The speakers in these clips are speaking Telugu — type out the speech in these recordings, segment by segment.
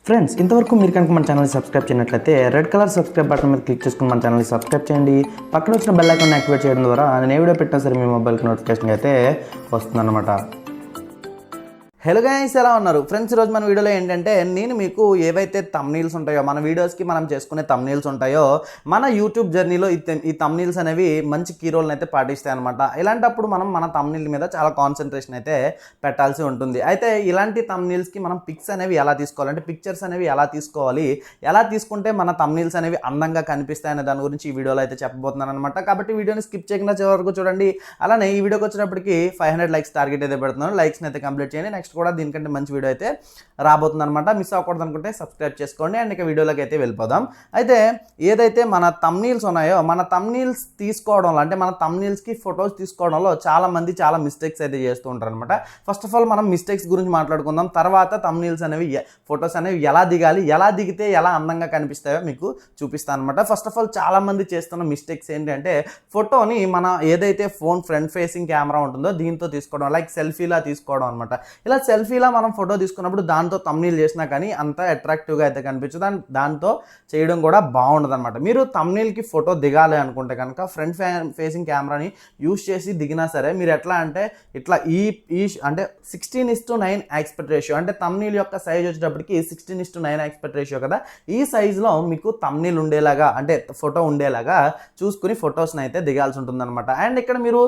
ఫ్రెండ్స్ ఇంతవరకు మీరు కనుక మన ఛానల్ని సబ్స్క్రైబ్ చేయనట్లయితే రెడ్ కలర్ సబ్స్క్రైబ్ బటన్ మీద క్లిక్ చేసుకుని మన ఛానల్ని సబ్స్క్రైబ్ చేయండి. పక్కన వచ్చిన బెల్ ఐకాన్ యాక్టివేట్ చేయడం ద్వారా నేను ఏ వీడియో పెట్టినా సరే మీ మొబైల్కి నోటిఫికేషన్ అయితే వస్తుందన్నమాట. హలో గైస్, ఎలా ఉన్నారు ఫ్రెండ్స్? ఈరోజు మన వీడియోలో ఏంటంటే నేను మీకు ఏవైతే థంబ్నెయిల్స్ ఉంటాయో, మన వీడియోస్కి మనం చేసుకునే థంబ్నెయిల్స్ ఉంటాయో, మన యూట్యూబ్ జర్నీలో ఈ థంబ్నెయిల్స్ అనేవి మంచి కీ రోల్ని అయితే పాటిస్తాయి అనమాట. ఇలాంటప్పుడు మనం మన థంబ్నెయిల్ మీద చాలా కాన్సన్ట్రేషన్ అయితే పెట్టాల్సి ఉంటుంది. అయితే ఇలాంటి థంబ్నెయిల్స్కి మనం పిక్స్ అనేవి ఎలా తీసుకోవాలంటే, పిక్చర్స్ అనేవి ఎలా తీసుకోవాలి, ఎలా తీసుకుంటే మన థంబ్నెయిల్స్ అనేవి అందంగా కనిపిస్తాయి అనే దాని గురించి ఈ వీడియోలో అయితే చెప్పబోతున్నాను అనమాట. కాబట్టి వీడియోని స్కిప్ చేయకుండా చివరి వరకు చూడండి. అలానే ఈ వీడియోకి వచ్చినప్పటికి 500 లైక్స్ టార్గెట్ అయితే పెడుతున్నాను. లైక్స్ని అయితే కంప్లీట్ చేయండి. నెక్స్ట్ కూడా దీనికంటే మంచి వీడియో అయితే రాబోతుంది అనమాట. మిస్ అవ్వకూడదు అనుకుంటే సబ్స్క్రైబ్ చేసుకోండి. అండ్ ఇక వీడియోలోకి అయితే వెళ్ళిపోదాం. అయితే ఏదైతే మన థంబ్నెయిల్స్ ఉన్నాయో, మన థంబ్నెయిల్స్ తీసుకోవడంలో, అంటే మన థంబ్నెయిల్స్కి ఫొటోస్ తీసుకోవడంలో చాలా మంది చాలా మిస్టేక్స్ అయితే చేస్తూ ఉంటారు అనమాట. ఫస్ట్ ఆఫ్ ఆల్ మనం మిస్టేక్స్ గురించి మాట్లాడుకుందాం. తర్వాత థంబ్నెయిల్స్ అనేవి, ఫొటోస్ అనేవి ఎలా దిగాలి, ఎలా దిగితే ఎలా అందంగా కనిపిస్తాయో మీకు చూపిస్తాను అనమాట. ఫస్ట్ ఆఫ్ ఆల్ చాలా మంది చేస్తున్న మిస్టేక్స్ ఏంటంటే, ఫోటోని మన ఏదైతే ఫోన్ ఫ్రంట్ ఫేసింగ్ కెమెరా ఉంటుందో దీంతో తీసుకోవడం, లైక్ సెల్ఫీలా తీసుకోవడం అనమాట. ఇలా సెల్ఫీలా మనం ఫోటో తీసుకున్నప్పుడు దాంతో థంబ్నెయిల్ చేసినా కానీ అంత అట్రాక్టివ్గా అయితే కనిపించదు. అండ్ దాంతో చేయడం కూడా బాగుండదు అనమాట. మీరు థంబ్నెయిల్కి ఫోటో దిగాలి అనుకుంటే కనుక ఫ్రంట్ ఫేసింగ్ కెమెరాని యూజ్ చేసి దిగినా సరే మీరు ఎట్లా అంటే ఇట్లా ఈ అంటే 16:9 ఆస్పెక్ట్ రేషియో, అంటే థంబ్నెయిల్ యొక్క సైజ్ వచ్చేటప్పటికి 16:9 ఆస్పెక్ట్ రేషియో కదా, ఈ సైజులో మీకు థంబ్నెయిల్ ఉండేలాగా, అంటే ఫోటో ఉండేలాగా చూసుకుని ఫొటోస్ని అయితే దిగాల్సి ఉంటుందన్నమాట. అండ్ ఇక్కడ మీరు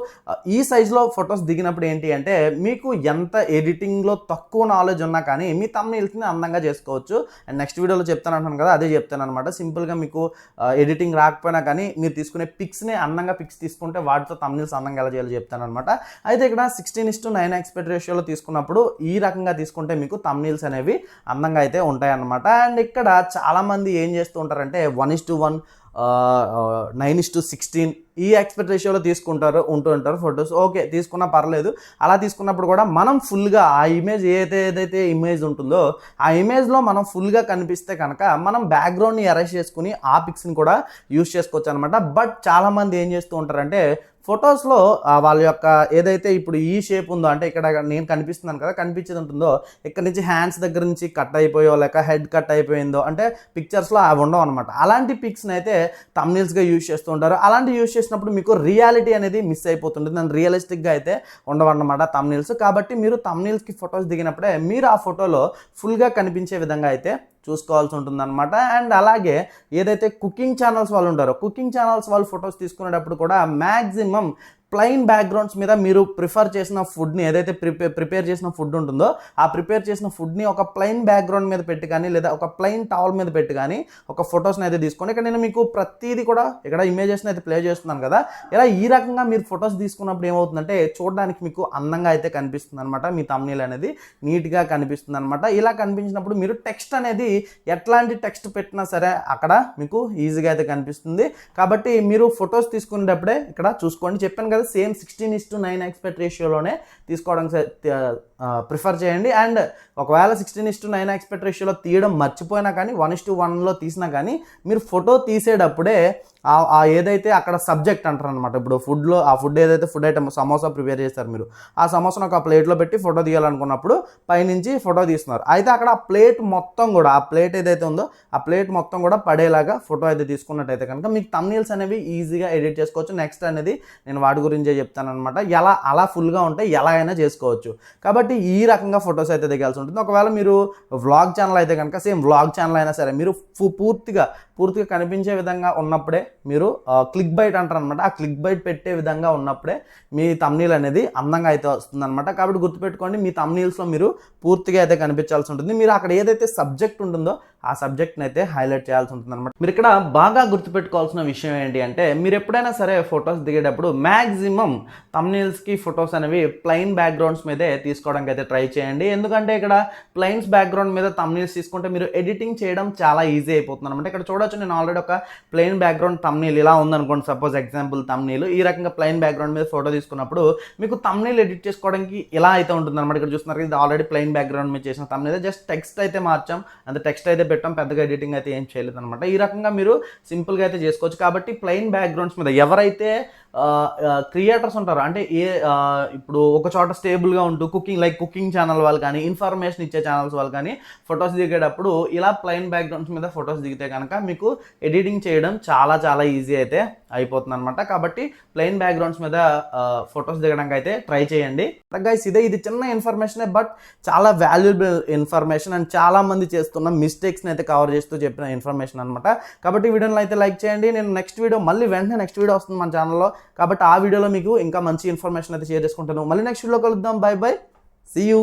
ఈ సైజులో ఫొటోస్ దిగినప్పుడు ఏంటి అంటే, మీకు ఎంత ఎడిటింగ్లో తక్కువ నాలెడ్జ్ ఉన్నా కానీ మీ థంబ్నెయిల్స్ని అందంగా చేసుకోవచ్చు. అండ్ నెక్స్ట్ వీడియోలో చెప్తాను అంటాను కదా, అదే చెప్తాను అనమాట. సింపుల్గా మీకు ఎడిటింగ్ రాకపోయినా కానీ మీరు తీసుకునే పిక్స్ని అందంగా పిక్స్ తీసుకుంటే వాటితో థంబ్నెయిల్స్ అందంగా ఎలా చేయాలో చెప్తాను అనమాట. అయితే ఇక్కడ 16:9 ఆస్పెక్ట్ రేషియోలో తీసుకున్నప్పుడు ఈ రకంగా తీసుకుంటే మీకు థంబ్నెయిల్స్ అనేవి అందంగా అయితే ఉంటాయి అన్నమాట. అండ్ ఇక్కడ చాలామంది ఏం చేస్తూ ఉంటారంటే 1:1 9:16 ఈ ఆస్పెక్ట్ రేషియోలో ఉంటూ ఉంటారు ఫొటోస్. ఓకే, తీసుకున్నా పర్లేదు. అలా తీసుకున్నప్పుడు కూడా మనం ఫుల్గా ఆ ఇమేజ్ ఏదైతే ఇమేజ్ ఉంటుందో ఆ ఇమేజ్లో మనం ఫుల్గా కనిపిస్తే కనుక మనం బ్యాక్గ్రౌండ్ని ఎరేజ్ చేసుకుని ఆ పిక్స్ని కూడా యూజ్ చేసుకోవచ్చు అనమాట. బట్ చాలామంది ఏం చేస్తూ ఉంటారంటే, ఫొటోస్లో వాళ్ళ యొక్క ఏదైతే ఇప్పుడు ఈ షేప్ ఉందో, అంటే ఇక్కడ నేను కనిపిస్తున్నాను కదా, కనిపించేది ఉంటుందో ఇక్కడ నుంచి హ్యాండ్స్ దగ్గర నుంచి కట్ అయిపోయో లేక హెడ్ కట్ అయిపోయిందో, అంటే పిక్చర్స్లో అవి ఉండవు అనమాట. అలాంటి పిక్స్ని అయితే థంబ్నెయిల్స్గా యూజ్ చేస్తూ ఉంటారు. అలాంటి యూజ్ చేసినప్పుడు మీకు రియాలిటీ అనేది మిస్ అయిపోతుంది. దాని రియలిస్టిక్గా అయితే ఉండవన్నమాట థంబ్నెయిల్స్. కాబట్టి మీరు థంబ్నెయిల్స్కి ఫొటోస్ దిగినప్పుడే మీరు ఆ ఫోటోలో ఫుల్గా కనిపించే విధంగా అయితే చూసుకోవాల్సి ఉంటుందన్నమాట. అండ్ అలాగే ఏదైతే కుకింగ్ ఛానల్స్ వాళ్ళు ఉంటారో, కుకింగ్ ఛానల్స్ వాళ్ళు ఫొటోస్ తీసుకునేటప్పుడు కూడా మ్యాక్సిమం ప్లెయిన్ బ్యాక్గ్రౌండ్స్ మీద మీరు ప్రిఫర్ చేసిన ఫుడ్ని, ఏదైతే ప్రిపేర్ చేసిన ఫుడ్ ఉంటుందో ఆ ప్రిపేర్ చేసిన ఫుడ్ని ఒక ప్లెయిన్ బ్యాక్గ్రౌండ్ మీద పెట్టి కానీ లేదా ఒక ప్లెయిన్ టవల్ మీద పెట్టి కానీ ఒక ఫొటోస్ని అయితే తీసుకోండి. ఇక్కడ నేను మీకు ప్రతిదీ కూడా ఇక్కడ ఇమేజెస్ని అయితే ప్లే చేస్తున్నాను కదా, ఇలా ఈ రకంగా మీరు ఫొటోస్ తీసుకున్నప్పుడు ఏమవుతుందంటే చూడడానికి మీకు అందంగా అయితే కనిపిస్తుంది అనమాట. మీ థంబ్నెయిల్ అనేది నీట్గా కనిపిస్తుంది అనమాట. ఇలా కనిపించినప్పుడు మీరు టెక్స్ట్ అనేది ఎట్లాంటి టెక్స్ట్ పెట్టినా సరే అక్కడ మీకు ఈజీగా అయితే కనిపిస్తుంది. కాబట్టి మీరు ఫొటోస్ తీసుకునేటప్పుడే ఇక్కడ చూసుకోండి. చెప్పాను కదా, సేమ్ 16:9 ఆస్పెక్ట్ రేషియోలోనే తీసుకోవడానికి ప్రిఫర్ చేయండి. అండ్ ఒకవేళ 16:9 ఆస్పెక్ట్ రేషియోలో తీయడం మర్చిపోయినా కానీ 1:1లో తీసినా కానీ మీరు ఫోటో తీసేటప్పుడే ఏదైతే అక్కడ సబ్జెక్ట్ అంటారు అనమాట. ఇప్పుడు ఫుడ్లో ఆ ఫుడ్ ఏదైతే ఫుడ్ ఐటమ్ సమోసా ప్రిపేర్ చేస్తారు, మీరు ఆ సమోసాను ఒక ప్లేట్లో పెట్టి ఫోటో తీయాలనుకున్నప్పుడు పైనుంచి ఫోటో తీస్తున్నారు. అయితే అక్కడ ఆ ప్లేట్ మొత్తం కూడా, ఆ ప్లేట్ ఏదైతే ఉందో ఆ ప్లేట్ మొత్తం కూడా పడేలాగా ఫోటో అయితే తీసుకున్నట్టయితే కనుక మీకు థంబ్నెయిల్స్ అనేవి ఈజీగా ఎడిట్ చేసుకోవచ్చు. నెక్స్ట్ అనేది నేను వాటి గురించే చెప్తాను అనమాట. అలా ఫుల్గా ఉంటే ఎలా అయినా చేసుకోవచ్చు. కాబట్టి ఈ రకంగా ఫొటోస్ అయితే దిగాల్సి ఉంటుంది. ఒకవేళ మీరు వ్లాగ్ ఛానల్ అయితే కనుక సేమ్ వ్లాగ్ ఛానల్ అయినా సరే మీరు పూర్తిగా కనిపించే విధంగా ఉన్నప్పుడే మీరు క్లిక్ బైట్ అంటారు అనమాట. ఆ క్లిక్ బైట్ పెట్టే విధంగా ఉన్నప్పుడే మీ థంబ్నెయిల్ అనేది అందంగా అయితే వస్తుంది అనమాట. కాబట్టి గుర్తుపెట్టుకోండి, మీ థంబ్నెయిల్స్లో మీరు పూర్తిగా అయితే కనిపించాల్సి ఉంటుంది. మీరు అక్కడ ఏదైతే సబ్జెక్ట్ ఉంటుందో ఆ సబ్జెక్ట్ని అయితే హైలైట్ చేయాల్సి ఉంటుంది అనమాట. మీరు ఇక్కడ బాగా గుర్తుపెట్టుకోవాల్సిన విషయం ఏంటి అంటే, మీరు ఎప్పుడైనా సరే ఫొటోస్ దిగేటప్పుడు మ్యాక్సిమం థంబ్నెయిల్స్కి ఫొటోస్ అనేవి ప్లెయిన్ బ్యాక్గ్రౌండ్స్ మీదే తీసుకోవడానికి అయితే ట్రై చేయండి. ఎందుకంటే ఇక్కడ ప్లెయిన్స్ బ్యాక్గ్రౌండ్ మీద థంబ్నెయిల్స్ తీసుకుంటే మీరు ఎడిటింగ్ చేయడం చాలా ఈజీ అయిపోతుంది అనమాట. ఇక్కడ చూడొచ్చు, నేను ఆల్రెడీ ఒక ప్లెయిన్ బ్యాక్గ్రౌండ్ థంబ్నెయిల్ ఇలా ఉందనుకోండి, సపోజ్ ఎగ్జాంపుల్ థంబ్నెయిల్ ఈ రకంగా ప్లెయిన్ బ్యాక్గ్రౌండ్ మీద ఫోటో తీసుకున్నప్పుడు మీకు థంబ్నెయిల్ ఎడిట్ చేసుకోవడానికి ఇలా అయితే ఉంటుంది అనమాట. ఇక్కడ చూస్తున్నారు, ఇది ఆల్రెడీ ప్లెయిన్ బ్యాక్గ్రౌండ్ మీద చేసిన థంబ్నెయిల్, జస్ట్ టెక్స్ట్ అయితే మార్చాం, అంత టెక్స్ట్ అయితే పెట్టాం, పెద్దగా ఎడిటింగ్ అయితే ఏం చేయలేదు అనమాట. ఈ రకంగా మీరు సింపుల్గా అయితే చేసుకోవచ్చు. కాబట్టి ప్లెయిన్ బ్యాక్గ్రౌండ్స్ మీద ఎవరైతే క్రియేటర్స్ ఉంటారు, అంటే ఇప్పుడు ఒక చోట స్టేబుల్గా ఉంటూ కుకింగ్ ఛానల్ వాళ్ళు కానీ, ఇన్ఫర్మేషన్ ఇచ్చే ఛానల్స్ వాళ్ళు కానీ ఫొటోస్ దిగేటప్పుడు ఇలా ప్లెయిన్ బ్యాక్గ్రౌండ్స్ మీద ఫొటోస్ దిగితే కనుక మీకు ఎడిటింగ్ చేయడం చాలా చాలా ఈజీ అయితే అయిపోతుంది అనమాట. కాబట్టి ప్లెయిన్ బ్యాక్గ్రౌండ్స్ మీద ఫొటోస్ దిగడానికి అయితే ట్రై చేయండి. గైస్ ఇది చిన్న ఇన్ఫర్మేషనే, బట్ చాలా వాల్యుబుల్ ఇన్ఫర్మేషన్ అండ్ చాలా మంది చేస్తున్న మిస్టేక్స్ని అయితే కవర్ చేస్తూ చెప్పిన ఇన్ఫర్మేషన్ అనమాట. కాబట్టి వీడియోని అయితే లైక్ చేయండి. నేను నెక్స్ట్ వీడియో నెక్స్ట్ వీడియో వస్తుంది మన ఛానల్లో. కాబట్టి ఆ వీడియోలో మీకు ఇంకా మంచి ఇన్ఫర్మేషన్ అయితే షేర్ చేసుకుంటాను. మళ్ళీ నెక్స్ట్ వీడియో కలుద్దాం. Bye see you.